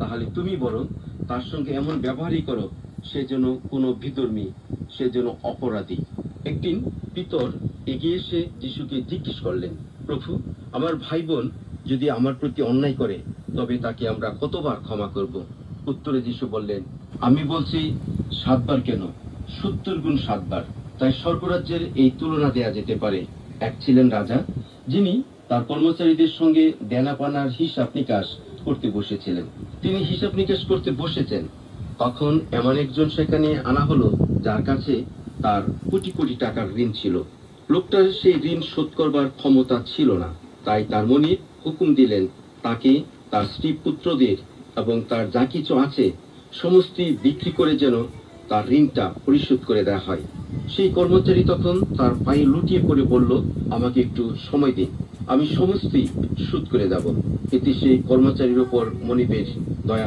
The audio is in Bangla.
তাহলে তুমি বরং তার সঙ্গে এমন ব্যবহারই করো সে যেন কোনো বিধর্মী, সে যেন অপরাধী। একদিন পিতর এগিয়ে এসে যিশুকে জিজ্ঞেস করলেন, প্রভু, আমার ভাই বোন যদি আমার প্রতি অন্যায় করে তবে তাকে আমরা কতবার ক্ষমা করব? উত্তরে যিশু বললেন, আমি বলছি 7 বার কেন, 70 গুণ 7 বার। তাই স্বর্গরাজ্যের এই তুলনা দেয়া যেতে পারে। এক ছিলেন রাজা, যিনি তার কর্মচারীদের সঙ্গে দেনাপানার হিসাব নিকাশ করতে বসেছিলেন। তিনি হিসাব নিকাশ করতে বসেছেন, তখন এমন একজন সেখানে আনা হলো যার কাছে তার কোটি কোটি টাকার ঋণ ছিল। লোকটার সেই ঋণ শোধ করবার ক্ষমতা ছিল না। তাই তার মনিব হুকুম দিলেন তাকে, তার স্ত্রী পুত্রদের এবং তার যা কিছু আছে সমস্ত বিক্রি করে যেন তার ঋণটা পরিশোধ করে দেওয়া হয়। সেই কর্মচারী তখন তার পায়ে লুটিয়ে পড়ে বলল, আমাকে একটু সময় দিন, আমি সমস্তই শোধ করে দেব। এতে সেই কর্মচারীর উপর মনিবের